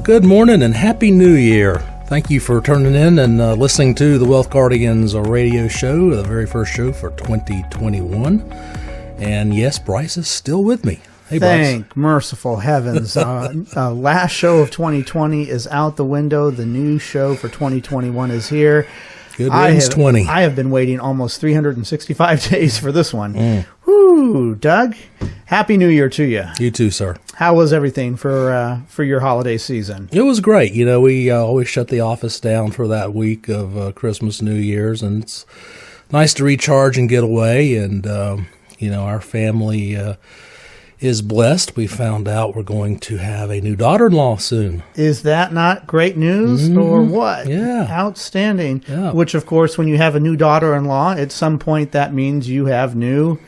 Good morning and Happy New Year. Thank you for turning in and listening to the Wealth Guardians radio show, the very first show for 2021. And yes, Brice is still with me. Hey, Brice. Thank merciful heavens. Last show of 2020 is out the window. The new show for 2021 is here. Good riddance, 20. I have been waiting almost 365 days for this one. Woo, Doug. Happy New Year to you. You too, sir. How was everything for your holiday season? It was great. You know, we always shut the office down for that week of Christmas, New Year's, and it's nice to recharge and get away. And, you know, our family is blessed. We found out we're going to have a new daughter-in-law soon. Is that not great news or what? Yeah. Outstanding. Yeah. Which, of course, when you have a new daughter-in-law, at some point that means you have new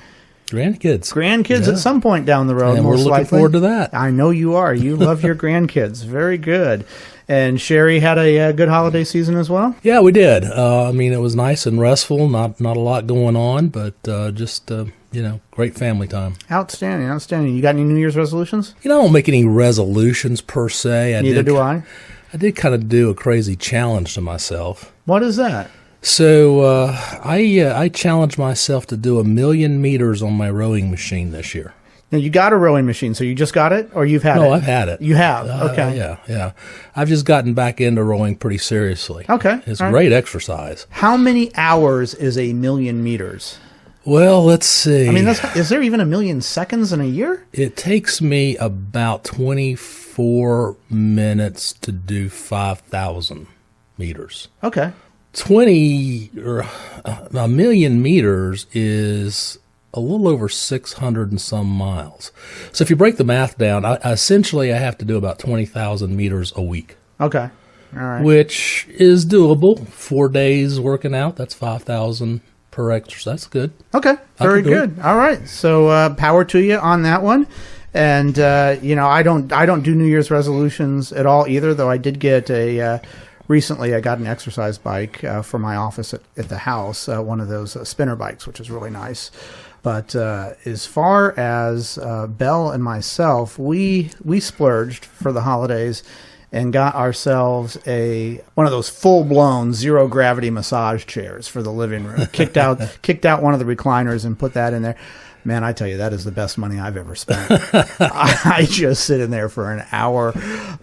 grandkids at some point down the road. And we're looking forward to that. I know you are. You love your grandkids. Very good. And Sherry had a good holiday season as well? Yeah, we did. I mean, it was nice and restful. Not a lot going on, but just you know, great family time. Outstanding. You got any New Year's resolutions? You know, I don't make any resolutions per se. Neither do I. I did kind of do a crazy challenge to myself. What is that? So I challenged myself to do 1,000,000 meters on my rowing machine this year. Now, you got a rowing machine, so you just got it, or you've had it? No, I've had it. You have? Okay. Yeah. I've just gotten back into rowing pretty seriously. Okay. It's great exercise. How many hours is 1,000,000 meters? Well, let's see. I mean, is there even 1,000,000 seconds in a year? It takes me about 24 minutes to do 5,000 meters. Okay. 1,000,000 meters is a little over 600 and some miles. So if you break the math down, essentially I have to do about 20,000 meters a week. Okay. All right. Which is doable. 4 days working out, that's 5,000 per exercise. That's good. Okay. Very good. All right. So power to you on that one. And you know, I don't do New Year's resolutions at all either, though I did get recently I got an exercise bike for my office at the house, one of those spinner bikes, which is really nice. But as far as Belle and myself, we splurged for the holidays and got ourselves one of those full-blown zero-gravity massage chairs for the living room. Kicked out one of the recliners and put that in there. Man, I tell you, that is the best money I've ever spent. I just sit in there for an hour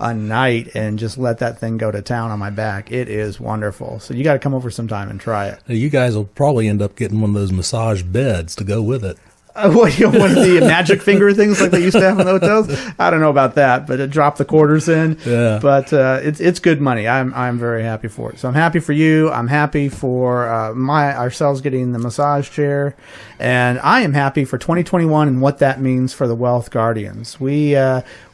a night and just let that thing go to town on my back. It is wonderful. So you got to come over sometime and try it. You guys will probably end up getting one of those massage beds to go with it. One of the magic finger things like they used to have in the hotels. I don't know about that, but it dropped the quarters in. Yeah. But it's good money. I'm very happy for it. So I'm happy for you. I'm happy for ourselves getting the massage chair, and I am happy for 2021 and what that means for the Wealth Guardians. We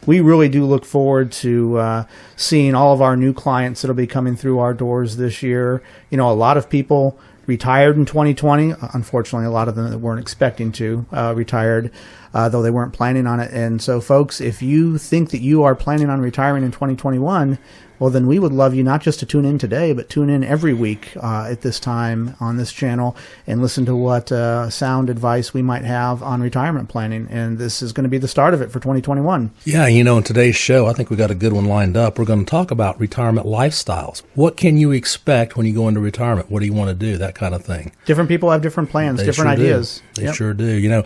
really do look forward to seeing all of our new clients that'll be coming through our doors this year. You know, a lot of people retired in 2020. Unfortunately, a lot of them that weren't expecting to retired, though they weren't planning on it. And so, folks, if you think that you are planning on retiring in 2021, well, then we would love you not just to tune in today, but tune in every week at this time on this channel and listen to what sound advice we might have on retirement planning. And this is going to be the start of it for 2021. Yeah, you know, in today's show, I think we got a good one lined up. We're going to talk about retirement lifestyles. What can you expect when you go into retirement? What do you want to do? That kind of thing. Different people have different plans, different ideas. They sure do. You know,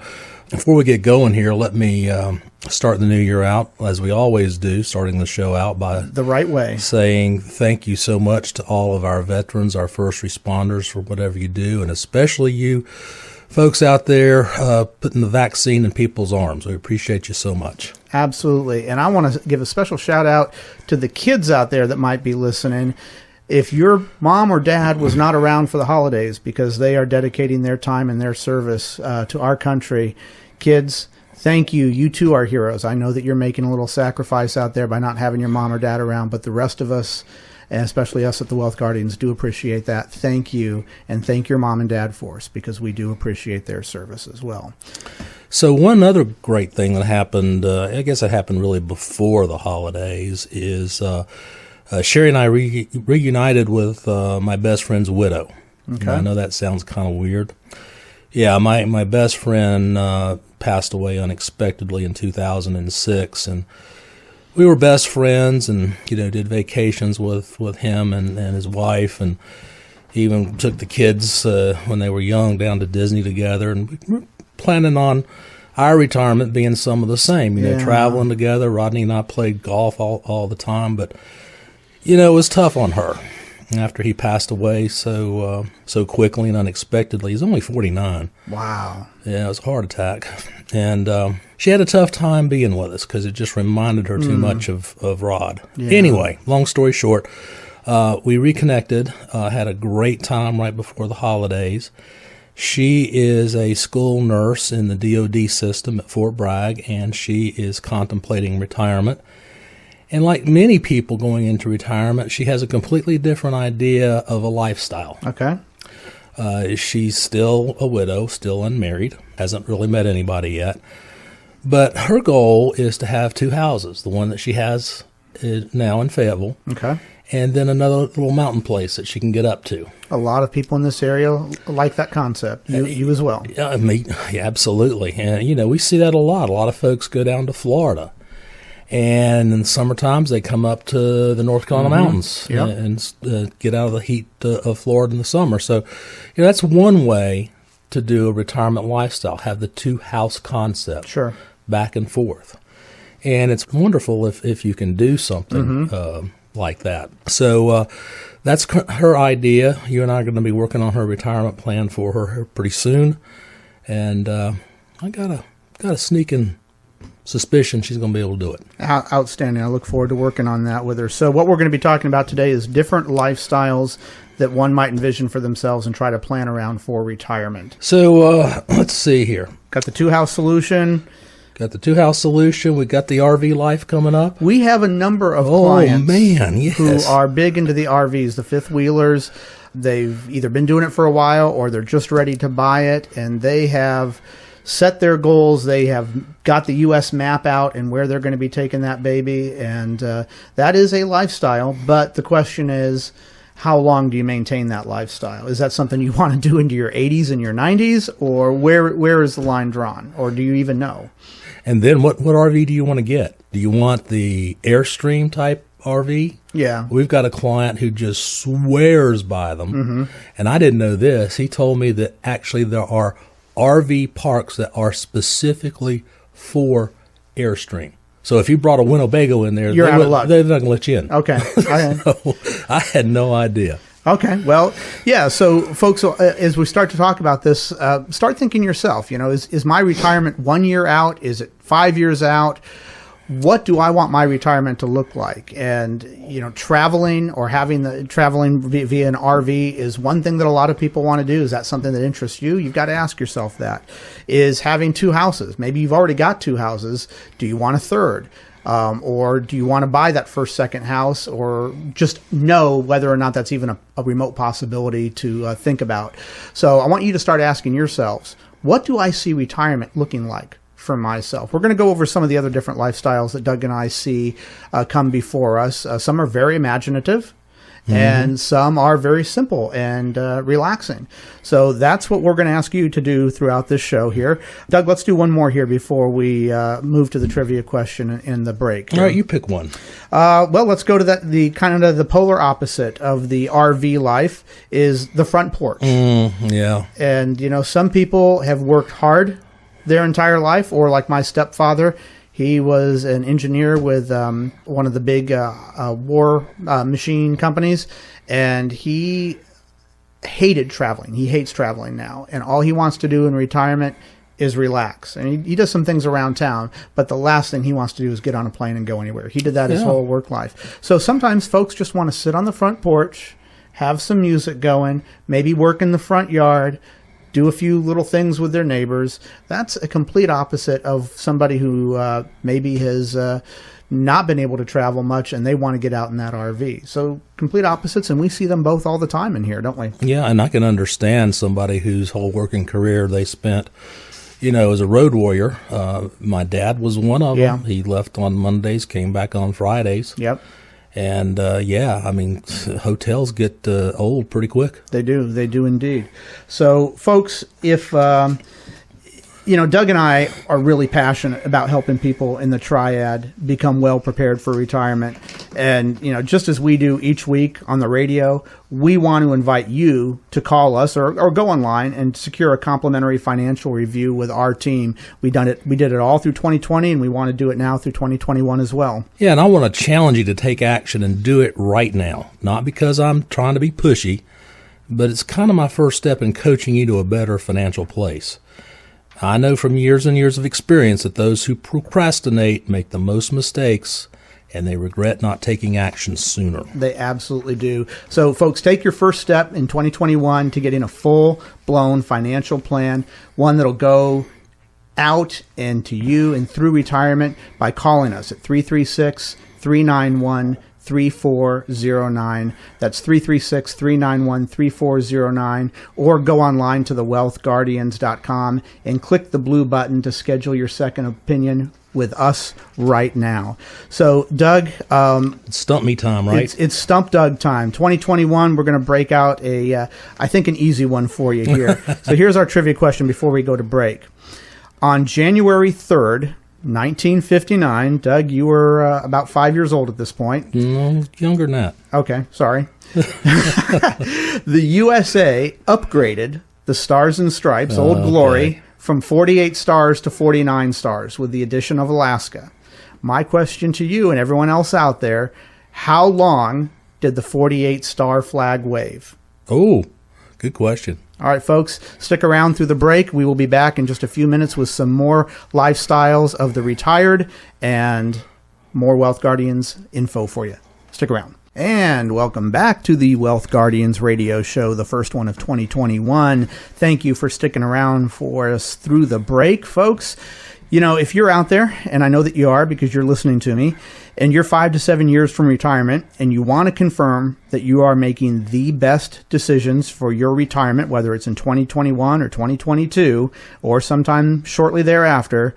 before we get going here, let me start the new year out, as we always do, starting the show out by the right way, saying thank you so much to all of our veterans, our first responders, for whatever you do, and especially you folks out there putting the vaccine in people's arms. We appreciate you so much. Absolutely. And I want to give a special shout out to the kids out there that might be listening. If your mom or dad was not around for the holidays because they are dedicating their time and their service to our country, kids, thank you. You too are heroes. I know that you're making a little sacrifice out there by not having your mom or dad around, but the rest of us, and especially us at the Wealth Guardians, do appreciate that. Thank you, and thank your mom and dad for us, because we do appreciate their service as well. So one other great thing that happened, I guess it happened really before the holidays, is Sherry and I reunited with my best friend's widow. Okay. I know that sounds kind of weird. Yeah, my best friend passed away unexpectedly in 2006, and we were best friends, and did vacations with him and his wife, and even took the kids when they were young down to Disney together, and we were planning on our retirement being some of the same, traveling together. Rodney and I played golf all the time, but it was tough on her after he passed away so quickly and unexpectedly. He's only 49. Wow. Yeah, it was a heart attack. And she had a tough time being with us because it just reminded her too much of Rod. Yeah. Anyway, long story short, we reconnected, had a great time right before the holidays. She is a school nurse in the DOD system at Fort Bragg, and she is contemplating retirement. And like many people going into retirement, she has a completely different idea of a lifestyle. Okay. She's still a widow, still unmarried, hasn't really met anybody yet. But her goal is to have 2 houses, the one that she has now in Fayetteville. Okay. And then another little mountain place that she can get up to. A lot of people in this area like that concept. You as well. Yeah, absolutely. And, we see that a lot. A lot of folks go down to Florida. And in the summer times, they come up to the North Carolina mountains and get out of the heat of Florida in the summer. So, that's one way to do a retirement lifestyle, have the 2-house concept. Sure. Back and forth. And it's wonderful if you can do something like that. So that's her idea. You and I are going to be working on her retirement plan for her pretty soon. And I got a sneaking suspicion she's going to be able to do it. Outstanding. I look forward to working on that with her. So what we're going to be talking about today is different lifestyles that one might envision for themselves and try to plan around for retirement. So let's see here. Got the 2-house solution. Got the 2-house solution. We got the RV life coming up. We have a number of clients yes. who are big into the RVs, the fifth wheelers. They've either been doing it for a while or they're just ready to buy it, and they have set their goals. They have got the U.S. map out and where they're going to be taking that baby, and that is a lifestyle. But the question is, how long do you maintain that lifestyle? Is that something you want to do into your 80s and your 90s, or where is the line drawn, or do you even know? And then what RV do you want to get? Do you want the Airstream type RV? Yeah. We've got a client who just swears by them, and I didn't know this. He told me that actually there are RV parks that are specifically for Airstream. So if you brought a Winnebago in there, you're out of luck. They're not going to let you in. Okay. So I had no idea. Okay. Well, yeah. So folks, as we start to talk about this, start thinking yourself, is my retirement 1 year out? Is it 5 years out? What do I want my retirement to look like? And, traveling or traveling via an RV is one thing that a lot of people want to do. Is that something that interests you? You've got to ask yourself that. Is having 2 houses. Maybe you've already got 2 houses. Do you want a third? Or do you want to buy that first, second house, or just know whether or not that's even a remote possibility to think about? So I want you to start asking yourselves, what do I see retirement looking like for myself? We're going to go over some of the other different lifestyles that Doug and I see come before us. Some are very imaginative, and some are very simple and relaxing. So that's what we're going to ask you to do throughout this show here. Doug, let's do one more here before we move to the trivia question in the break. All right, you pick one. Well, let's go to the kind of the polar opposite of the RV life is the front porch. Yeah. And, some people have worked hard their entire life, or like my stepfather, he was an engineer with one of the big war machine companies, and he hated traveling. He hates traveling now, and all he wants to do in retirement is relax. And he does some things around town, but the last thing he wants to do is get on a plane and go anywhere. He did that his whole work life. So sometimes folks just want to sit on the front porch, have some music going, maybe work in the front yard, do a few little things with their neighbors. That's a complete opposite of somebody who maybe has not been able to travel much and they want to get out in that RV. So complete opposites, and we see them both all the time in here, don't we? Yeah, and I can understand somebody whose whole working career they spent, as a road warrior. My dad was one of them. He left on Mondays, came back on Fridays. Yep. And, hotels get old pretty quick. They do. They do indeed. So, folks, if Doug and I are really passionate about helping people in the triad become well prepared for retirement. And, just as we do each week on the radio, we want to invite you to call us or go online and secure a complimentary financial review with our team. We did it all through 2020, and we want to do it now through 2021 as well. Yeah, and I want to challenge you to take action and do it right now. Not because I'm trying to be pushy, but it's kind of my first step in coaching you to a better financial place. I know from years and years of experience that those who procrastinate make the most mistakes, and they regret not taking action sooner. They absolutely do. So, folks, take your first step in 2021 to getting a full-blown financial plan, one that'll go out and to you and through retirement by calling us at 336-391-3409. That's 336-391-3409. Or go online to thewealthguardians.com and click the blue button to schedule your second opinion with us right now. So, Doug, it's Stump Me time, right? It's Stump Doug time. 2021, we're going to break out I think an easy one for you here. So here's our trivia question before we go to break. On January 3rd, 1959, Doug, you were about 5 years old at this point. No, younger than that. Okay, sorry. The USA upgraded the Stars and Stripes, Old Glory, from 48 stars to 49 stars with the addition of Alaska. My question to you and everyone else out there, how long did the 48-star flag wave? Oh, good question. All right, folks, stick around through the break. We will be back in just a few minutes with some more lifestyles of the retired and more Wealth Guardians info for you. Stick around. And welcome back to the Wealth Guardians radio show, the first one of 2021. Thank you for sticking around for us through the break, folks. If you're out there, and I know that you are because you're listening to me, and you're 5 to 7 years from retirement, and you want to confirm that you are making the best decisions for your retirement, whether it's in 2021 or 2022, or sometime shortly thereafter,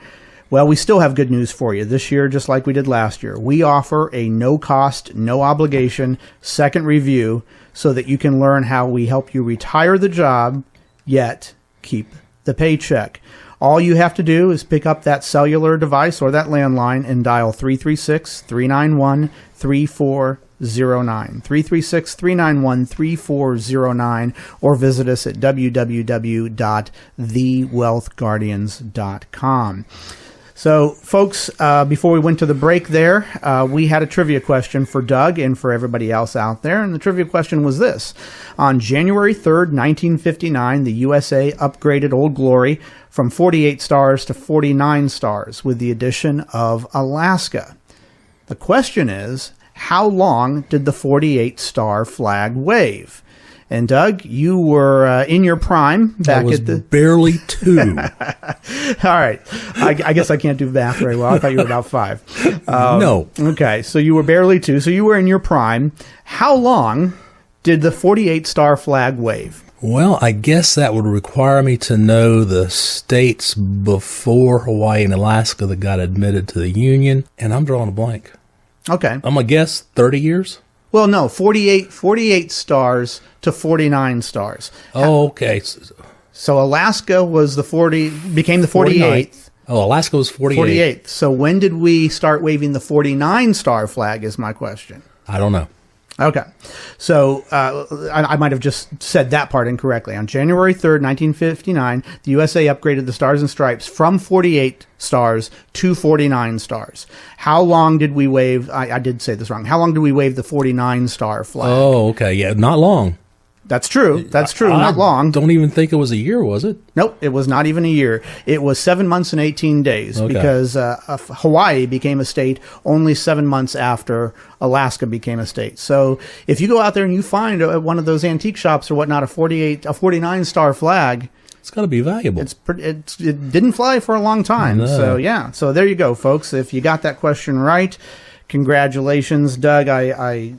well, we still have good news for you this year, just like we did last year. We offer a no-cost, no-obligation second review so that you can learn how we help you retire the job, yet keep the paycheck. All you have to do is pick up that cellular device or that landline and dial 336-391-3409. 336-391-3409, or visit us at www.thewealthguardians.com. So, folks, before we went to the break there, we had a trivia question for Doug and for everybody else out there. And the trivia question was this. On January 3rd, 1959, the USA upgraded Old Glory from 48 stars to 49 stars with the addition of Alaska. The question is, how long did the 48-star flag wave? And Doug, you were in your prime back at the... barely 2. All right. I guess I can't do math very well. I thought you were about 5. No. Okay, so you were barely 2. So you were in your prime. How long did the 48-star flag wave? Well, I guess that would require me to know the states before Hawaii and Alaska that got admitted to the Union, and I'm drawing a blank. Okay. I'm going to guess 30 years? Well, no, 48 stars to 49 stars. Oh, okay. So Alaska was became the 48th. Oh, Alaska was 48. 48th. So when did we start waving the 49-star flag is my question. I don't know. Okay. So I might have just said that part incorrectly. On January 3rd, 1959, the USA upgraded the Stars and Stripes from 48 stars to 49 stars. How long did we wave? I did say this wrong. How long did we wave the 49-star flag? Oh, okay. Yeah, not long. That's true. That's true. Not long. Don't even think it was a year, was it? Nope. It was not even a year. It was 7 months and 18 days because Hawaii became a state only 7 months after Alaska became a state. So if you go out there and you find one of those antique shops or whatnot, a 49-star flag, it's got to be valuable. It didn't fly for a long time. No. So, yeah. So there you go, folks. If you got that question right, congratulations, Doug. I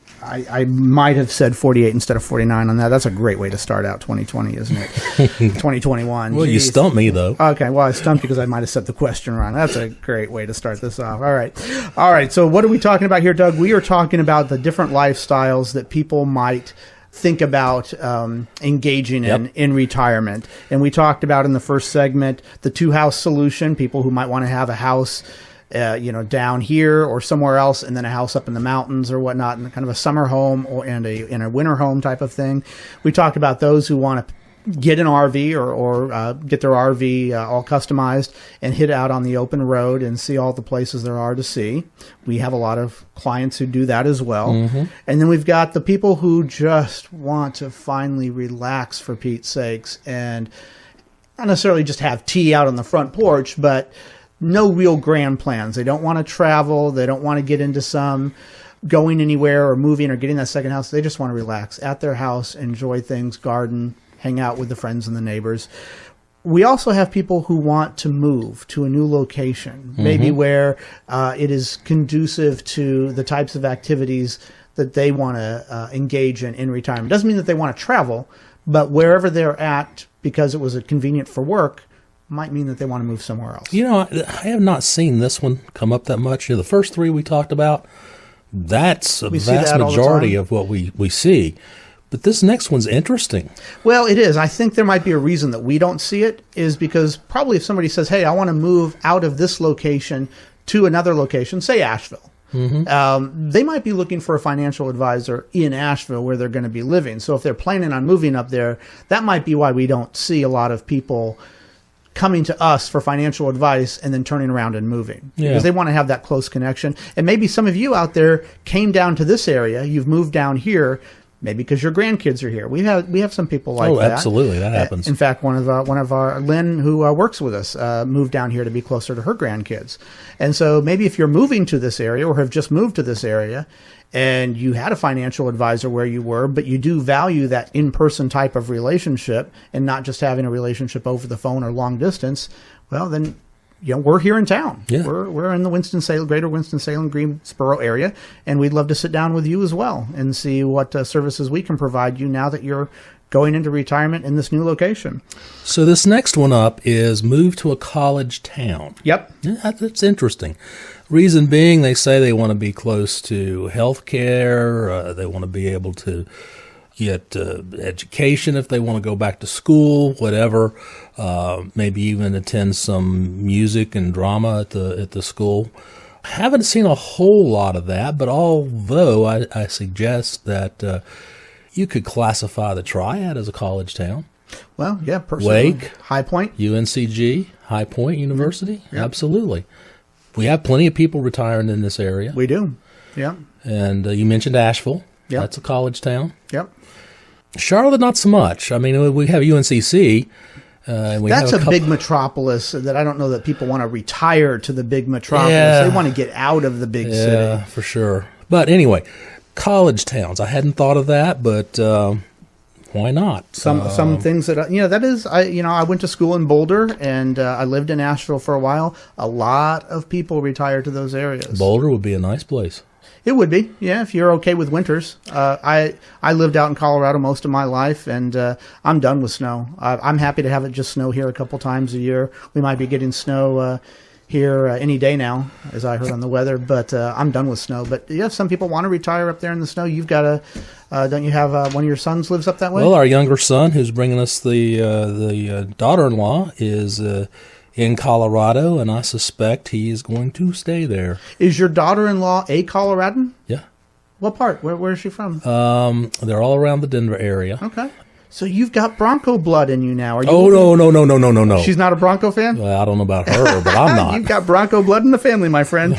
might have said 48 instead of 49 on that. That's a great way to start out 2020, isn't it? 2021. Well, you stumped me, though. Okay, well, I stumped you because I might have said the question wrong. That's a great way to start this off. All right. So what are we talking about here, Doug? We are talking about the different lifestyles that people might think about engaging in retirement. And we talked about in the first segment the two-house solution, people who might want to have a house down here or somewhere else, and then a house up in the mountains or whatnot, and kind of a summer home and a winter home type of thing. We talked about those who want to get an RV or get their RV all customized and hit out on the open road and see all the places there are to see. We have a lot of clients who do that as well. Mm-hmm. And then we've got the people who just want to finally relax, for Pete's sakes, and not necessarily just have tea out on the front porch, but no real grand plans. They don't want to travel. They don't want to get into some going anywhere or moving or getting that second house. They just want to relax at their house, enjoy things, garden, hang out with the friends and the neighbors. We also have people who want to move to a new location, maybe where it is conducive to the types of activities that they want to engage in retirement. Doesn't mean that they want to travel, but wherever they're at, because it was convenient for work, might mean that they want to move somewhere else. I have not seen this one come up that much. The first three we talked about, that's a vast majority of what we see. But this next one's interesting. Well, it is. I think there might be a reason that we don't see it, is because probably if somebody says, hey, I want to move out of this location to another location, say Asheville, they might be looking for a financial advisor in Asheville where they're going to be living. So if they're planning on moving up there, that might be why we don't see a lot of people coming to us for financial advice and then turning around and moving, because they want to have that close connection. And maybe some of you out there came down to this area, you've moved down here, maybe because your grandkids are here. We have some people like that. Oh, absolutely, that happens. In fact, one of our Lynn, who works with us, moved down here to be closer to her grandkids. And so maybe if you're moving to this area or have just moved to this area, and you had a financial advisor where you were, but you do value that in-person type of relationship and not just having a relationship over the phone or long distance, well, then we're here in town. Yeah. We're in the Winston-Salem, greater Winston-Salem, Greensboro area, and we'd love to sit down with you as well and see what services we can provide you now that you're going into retirement in this new location. So this next one up is move to a college town. Yep. Yeah, that's interesting. Reason being, they say they want to be close to health care. They want to be able to get education if they want to go back to school, whatever. Maybe even attend some music and drama at the school. Haven't seen a whole lot of that, but although I suggest that you could classify the Triad as a college town. Well, yeah, personally. Wake, High Point, UNCG, High Point University, absolutely. We have plenty of people retiring in this area. We do, yeah. And you mentioned Asheville. Yep. That's a college town. Yep. Charlotte, not so much. I mean, we have UNCC. That's a big metropolis that I don't know that people want to retire to the big metropolis. Yeah. They want to get out of the big city. Yeah, for sure. But anyway, college towns. I hadn't thought of that, but why not? Some things that that is. I went to school in Boulder and I lived in Asheville for a while. A lot of people retire to those areas. Boulder would be a nice place. It would be, yeah, if you're okay with winters. I lived out in Colorado most of my life, and I'm done with snow. I'm happy to have it just snow here a couple times a year. We might be getting snow here any day now, as I heard on the weather, but I'm done with snow. But yeah, some people want to retire up there in the snow. You've got don't you have one of your sons lives up that way? Well, our younger son, who's bringing us the daughter-in-law, is in Colorado, and I suspect he is going to stay there. Is your daughter-in-law a Coloradan? Yeah. What part? Where is she from? They're all around the Denver area. Okay. So you've got Bronco blood in you now. Are you No. She's not a Bronco fan? Well, I don't know about her, but I'm not. You've got Bronco blood in the family, my friend.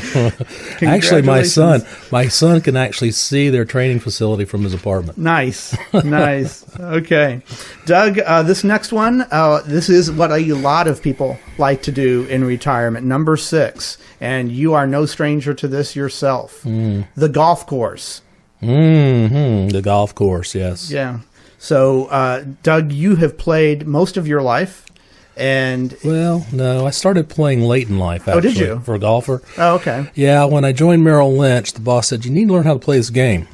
Actually, my son can actually see their training facility from his apartment. Nice. Okay. Doug, this next one, this is what a lot of people like to do in retirement. Number 6, and you are no stranger to this yourself. The golf course. The golf course, yes. Yeah. So, Doug, you have played most of your life, and... Well, no, I started playing late in life, actually. Oh, did you? For a golfer. Oh, okay. Yeah, when I joined Merrill Lynch, the boss said, you need to learn how to play this game.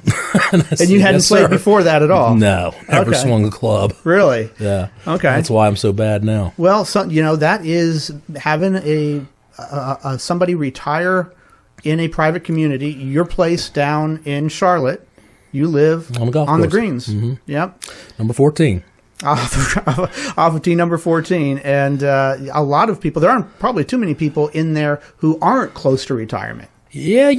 And you hadn't played before that at all? No, never swung a club. Really? Yeah. Okay. That's why I'm so bad now. Well, that is having somebody retire in a private community. Your place down in Charlotte, You live on the golf on course. the greens. Mm-hmm. Yep. Number 14. Off of tee number 14. And a lot of people, there aren't probably too many people in there who aren't close to retirement. Yeah,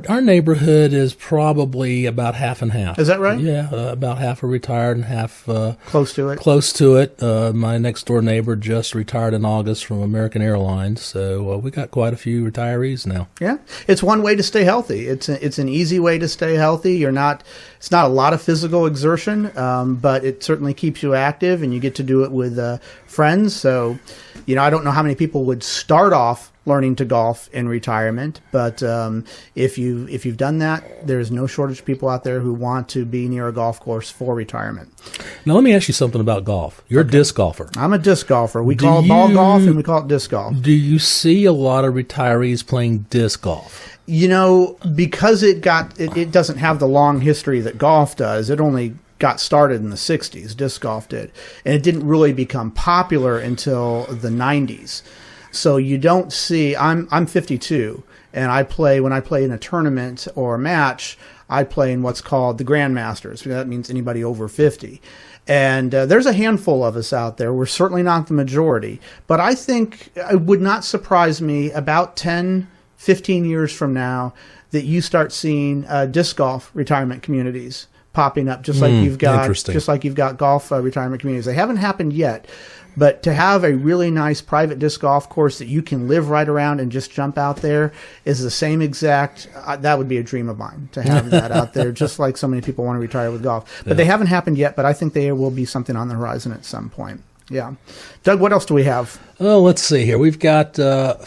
our neighborhood is probably about half and half. Is that right? Yeah, about half are retired and half close to it. Close to it. My next door neighbor just retired in August from American Airlines, so we got quite a few retirees now. Yeah, it's one way to stay healthy. It's an easy way to stay healthy. It's not a lot of physical exertion, but it certainly keeps you active, and you get to do it with friends. So, I don't know how many people would start off learning to golf in retirement, but if you've done that, there's no shortage of people out there who want to be near a golf course for retirement. Now, let me ask you something about golf. You're a disc golfer. I'm a disc golfer. We call it ball golf, and we call it disc golf. Do you see a lot of retirees playing disc golf? Because it doesn't have the long history that golf does. It only got started in the 60s, disc golf did, and it didn't really become popular until the 90s. So you don't see. I'm 52, and when I play in a tournament or a match, I play in what's called the Grandmasters. That means anybody over 50. And there's a handful of us out there. We're certainly not the majority, but I think it would not surprise me about 10, 15 years from now that you start seeing disc golf retirement communities popping up, just like you've got golf retirement communities. They haven't happened yet. But to have a really nice private disc golf course that you can live right around and just jump out there is the same exact, that would be a dream of mine to have that out there, just like so many people want to retire with golf. But they haven't happened yet, but I think there will be something on the horizon at some point. Yeah. Doug, what else do we have? Oh, let's see here. We've got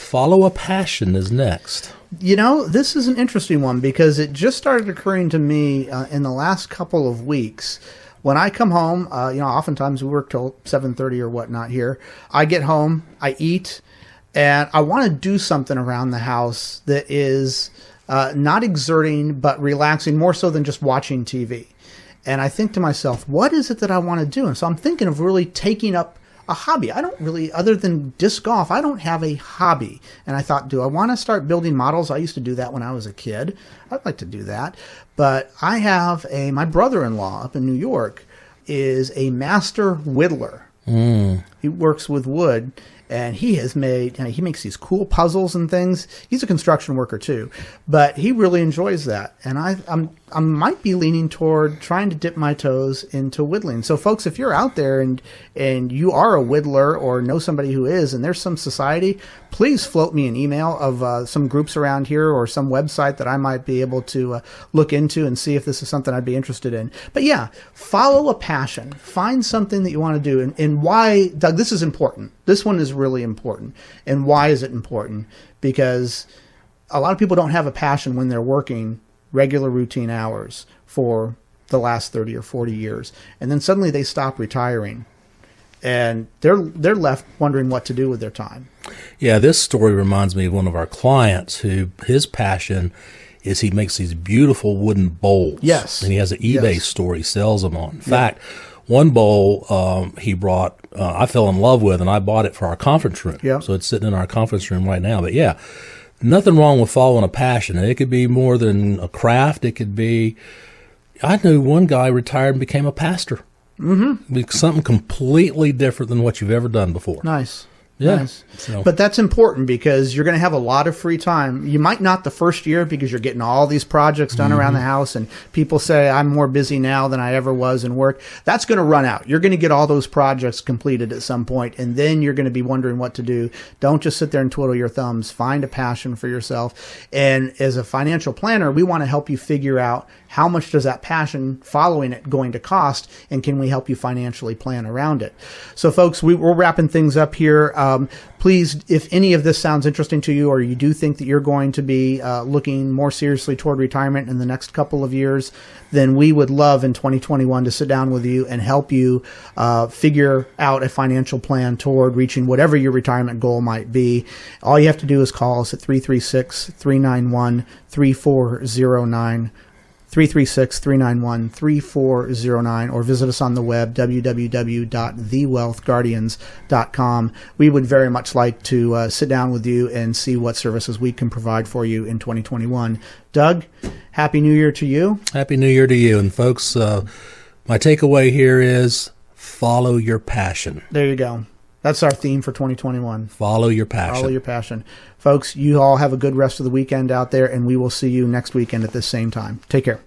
Follow a Passion is next. This is an interesting one because it just started occurring to me in the last couple of weeks. When I come home, oftentimes we work till 7:30 or whatnot here. I get home, I eat, and I want to do something around the house that is not exerting but relaxing, more so than just watching TV. And I think to myself, what is it that I want to do? And so I'm thinking of really taking up a hobby. I don't really, other than disc golf, I don't have a hobby. And I thought, do I want to start building models? I used to do that when I was a kid. I'd like to do that. But I have my brother-in-law up in New York is a master whittler. He works with wood, and he makes these cool puzzles and things. He's a construction worker too, but he really enjoys that. And I might be leaning toward trying to dip my toes into whittling. So folks, if you're out there and you are a whittler or know somebody who is, and there's some society, please float me an email of some groups around here or some website that I might be able to look into and see if this is something I'd be interested in. But yeah, follow a passion. Find something that you want to do. And why, Doug, this is important. This one is really important. And why is it important? Because a lot of people don't have a passion when they're working regular routine hours for the last 30 or 40 years. And then suddenly they stop retiring. And they're left wondering what to do with their time. Yeah, this story reminds me of one of our clients who his passion is he makes these beautiful wooden bowls. Yes. And he has an eBay store he sells them on. In fact, one bowl he brought, I fell in love with, and I bought it for our conference room. Yeah. So it's sitting in our conference room right now. But yeah, nothing wrong with following a passion. It could be more than a craft. It could be, I knew one guy retired and became a pastor. Mm-hmm. Something completely different than what you've ever done before. Nice. Yeah. Nice. So. But that's important because you're going to have a lot of free time. You might not the first year because you're getting all these projects done around the house, and people say, I'm more busy now than I ever was in work. That's going to run out. You're going to get all those projects completed at some point, and then you're going to be wondering what to do. Don't just sit there and twiddle your thumbs. Find a passion for yourself. And as a financial planner, we want to help you figure out how much does that passion following it going to cost, and can we help you financially plan around it? So, folks, we're wrapping things up here. Please, if any of this sounds interesting to you, or you do think that you're going to be looking more seriously toward retirement in the next couple of years, then we would love in 2021 to sit down with you and help you figure out a financial plan toward reaching whatever your retirement goal might be. All you have to do is call us at 336-391-3409. 336-391-3409, or visit us on the web, www.thewealthguardians.com. We would very much like to sit down with you and see what services we can provide for you in 2021. Doug, Happy New Year to you. Happy New Year to you. And folks, my takeaway here is follow your passion. There you go. That's our theme for 2021. Follow your passion. Follow your passion. Folks, you all have a good rest of the weekend out there, and we will see you next weekend at this same time. Take care.